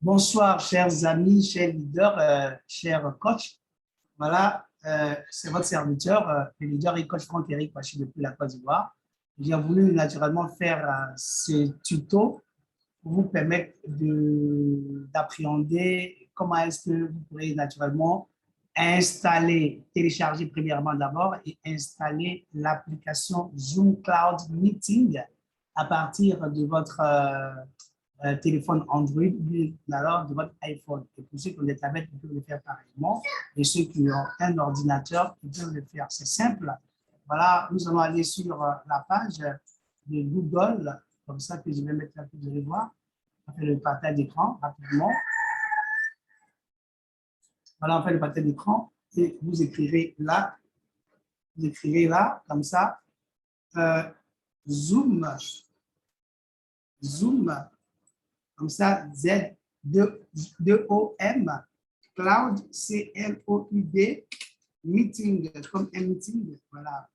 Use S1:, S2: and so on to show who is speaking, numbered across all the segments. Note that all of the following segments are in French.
S1: Bonsoir, chers amis, chers leaders, chers coachs. Voilà, c'est votre serviteur, le leader et coach Franck-Éric Pachi depuis la Côte d'Ivoire. J'ai voulu naturellement faire ce tuto pour vous permettre d'appréhender comment est-ce que vous pourrez naturellement installer, télécharger premièrement d'abord et installer l'application Zoom Cloud Meeting à partir de votre téléphone Android ou alors de votre iPhone. Et pour ceux qui ont des tablettes, ils peuvent le faire pareillement. Et ceux qui ont un ordinateur, ils peuvent le faire. C'est simple. Voilà, nous allons aller sur la page de Google, comme ça que je vais mettre là, que vous allez voir. On fait le partage d'écran rapidement. Voilà, on fait le partage d'écran et vous écrirez là, comme ça, Zoom, comme ça, Z-2-O-M, Cloud, C-L-O-U-D, Meeting, comme un meeting, voilà.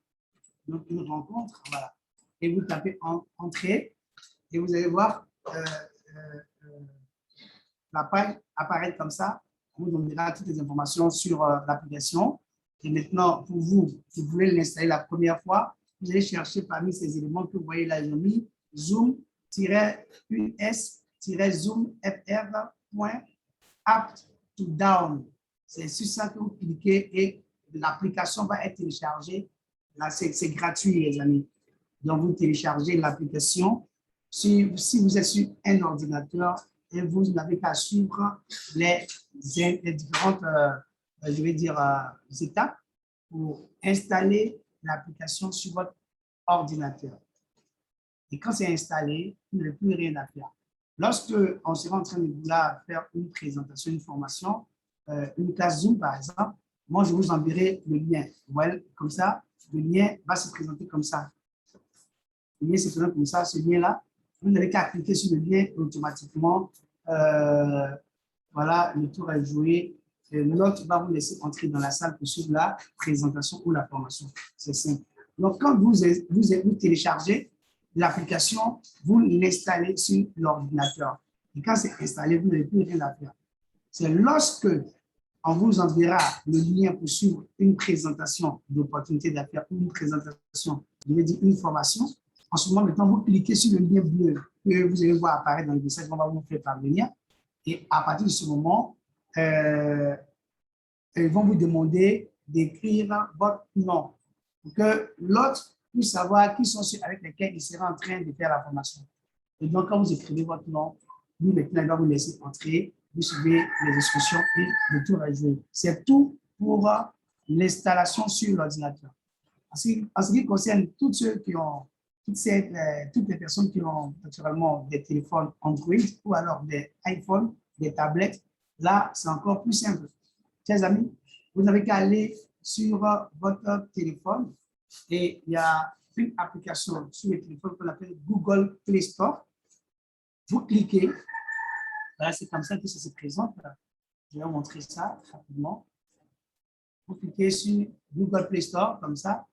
S1: Donc, une rencontre, voilà. Et vous tapez Entrée et vous allez voir la page apparaître comme ça. On vous donnera toutes les informations sur l'application. Et maintenant, pour vous, si vous voulez l'installer la première fois, vous allez chercher parmi ces éléments que vous voyez là, ils ont mis Zoom-us-zoomfr.app to down. C'est sur ça que vous cliquez et l'application va être téléchargée. Là, c'est gratuit, les amis. Donc, vous téléchargez l'application. Si vous êtes sur un ordinateur et vous n'avez qu'à suivre les différentes, je vais dire, étapes pour installer l'application sur votre ordinateur. Et quand c'est installé, vous n'avez plus rien à faire. Lorsque on sera en train de faire une présentation, une formation, une classe Zoom par exemple, moi je vous enverrai le lien. Voilà, comme ça, le lien va se présenter comme ça. Le lien se présente comme ça, ce lien-là. Vous n'avez qu'à cliquer sur le lien automatiquement. Voilà, le tour est joué. L'autre va vous laisser entrer dans la salle pour suivre la présentation ou la formation. C'est simple. Donc, quand vous téléchargez l'application, vous l'installez sur l'ordinateur. Et quand c'est installé, vous n'avez plus rien à faire. C'est lorsque on vous enverra le lien pour suivre une présentation d'opportunité d'affaires ou une présentation, je vais dire une formation. En ce moment, maintenant, vous cliquez sur le lien bleu que vous allez voir apparaître dans le message qu'on va vous faire parvenir. Et à partir de ce moment, ils vont vous demander d'écrire votre nom pour que l'autre puisse savoir qui sont ceux avec lesquels il sera en train de faire la formation. Et donc, quand vous écrivez votre nom, nous, maintenant, il va vous laisser entrer, vous suivez les instructions et le tour est joué. C'est tout pour l'installation sur l'ordinateur. En ce qui concerne tous ceux qui ont, toutes les personnes qui ont naturellement des téléphones Android ou alors des iPhones, des tablettes, là, c'est encore plus simple. Chers amis, vous n'avez qu'à aller sur votre téléphone et il y a une application sur le téléphone qu'on appelle Google Play Store. Vous cliquez, voilà, c'est comme ça que ça se présente. Je vais vous montrer ça rapidement. Vous cliquez sur Google Play Store, comme ça.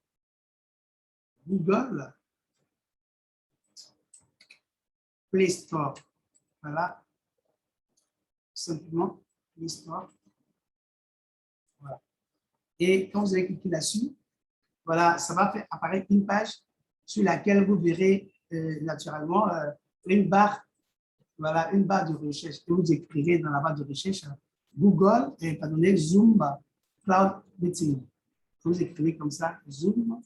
S1: Google Play Store. Voilà. Simplement, Play Store. Voilà. Et quand vous allez cliquer là-dessus, voilà, ça va faire apparaître une page sur laquelle vous verrez naturellement une barre, voilà, une barre de recherche. Et vous écrirez dans la barre de recherche Google, pardonnez, Zoom Cloud Meeting. Vous écrivez comme ça, Zoom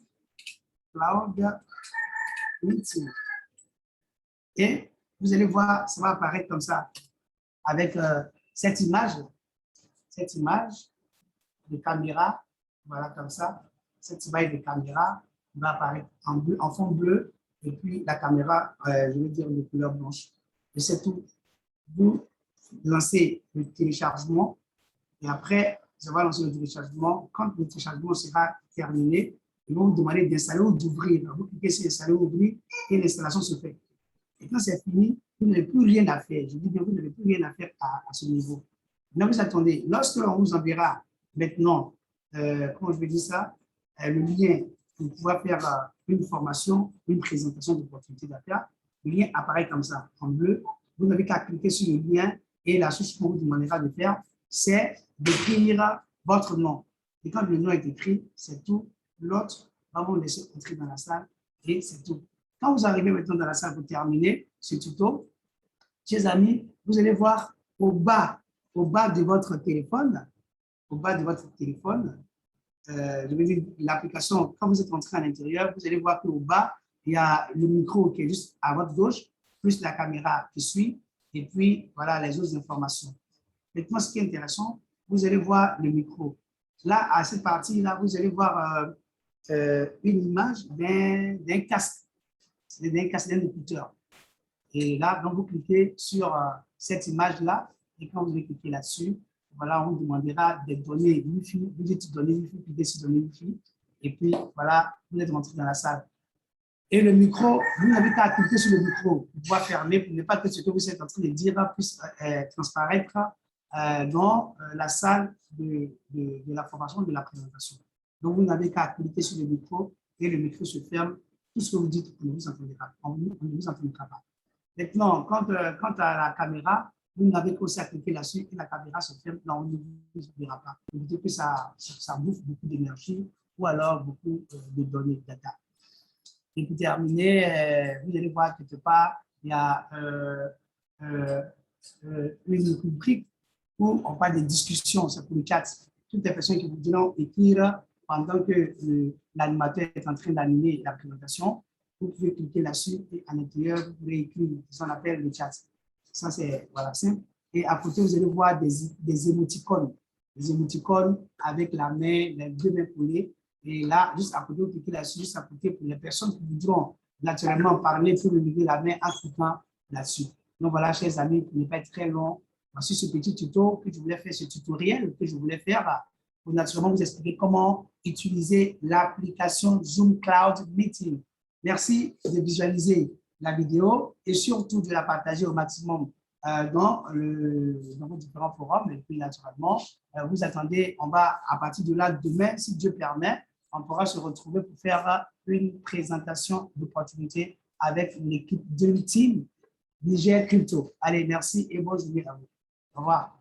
S1: Cloud Meeting. Et vous allez voir, ça va apparaître comme ça, avec cette image de caméra, voilà comme ça. Cette image de caméra va apparaître en bleu, en fond bleu, et puis la caméra, je vais dire de couleur blanche. Et c'est tout. Vous lancez le téléchargement, et après, ça va lancer le téléchargement. Quand le téléchargement sera terminé, ils vont vous demander d'installer ou d'ouvrir. Vous cliquez sur installer ou ouvrir, et l'installation se fait. Et quand c'est fini, vous n'avez plus rien à faire. Je dis bien, vous n'avez plus rien à faire à ce niveau. Maintenant, vous attendez. Lorsque l'on vous enverra maintenant, comment je vais dire ça, le lien pour pouvoir faire une formation, une présentation d'opportunité d'affaires, le lien apparaît comme ça, en bleu. Vous n'avez qu'à cliquer sur le lien Et la chose qu'on vous demandera de faire, c'est d'écrire votre nom. Et quand le nom est écrit, c'est tout. L'autre va vous laisser entrer dans la salle et c'est tout. Quand vous arrivez maintenant dans la salle pour terminer ce tuto, chers amis, vous allez voir au bas de votre téléphone, je veux dire l'application, quand vous êtes entré à l'intérieur, vous allez voir qu'au bas, il y a le micro qui est juste à votre gauche, plus la caméra qui suit, et puis voilà les autres informations. Maintenant, ce qui est intéressant, vous allez voir le micro. Là, à cette partie-là, vous allez voir une image d'un casque, d'un écouteur. Et là, donc, vous cliquez sur cette image-là, et quand vous allez cliquer là-dessus, voilà, on vous demandera des données Wi-Fi, vous dites données Wi-Fi, cliquez sur données Wi-Fi, et puis voilà, vous êtes rentré dans la salle. Et le micro, vous n'avez qu'à cliquer sur le micro pour pouvoir fermer, pour ne pas que ce que vous êtes en train de dire puisse transparaître dans la salle de la formation, de la présentation. Donc, vous n'avez qu'à cliquer sur le micro et le micro se ferme. Tout ce que vous dites, on ne vous entendra pas. Maintenant, quant à la caméra, vous n'avez qu'aussi à cliquer là-dessus et la caméra se ferme. Non, on ne vous verra pas. Vous dites que ça bouffe beaucoup d'énergie ou alors beaucoup de données, de data. Et pour terminer, vous allez voir quelque part, il y a une rubrique où on parle des discussions, c'est pour le chat. Toutes les personnes qui vous diront écrire pendant que l'animateur est en train d'animer la présentation, vous pouvez cliquer là-dessus et à l'intérieur, vous pouvez écrire ce qu'on appelle le chat. Ça, c'est voilà, simple. Et à côté, vous allez voir des émoticônes. Des émoticônes avec la main, les deux mains collées. Et là, juste à côté, vous cliquez là-dessus, juste à côté pour les personnes qui voudront naturellement parler, pour lever la main en cliquant là-dessus. Donc voilà, chers amis, pour ne pas être très long, voici ce petit tuto que je voulais faire, ce tutoriel que je voulais faire pour naturellement vous expliquer comment utiliser l'application Zoom Cloud Meeting. Merci de visualiser la vidéo et surtout de la partager au maximum dans vos différents forums. Et puis, naturellement, vous attendez, on va à partir de là, demain, si Dieu permet, on pourra se retrouver pour faire une présentation d'opportunité avec l'équipe de Team Niger Crypto. Allez, merci et bonne journée à vous. Au revoir.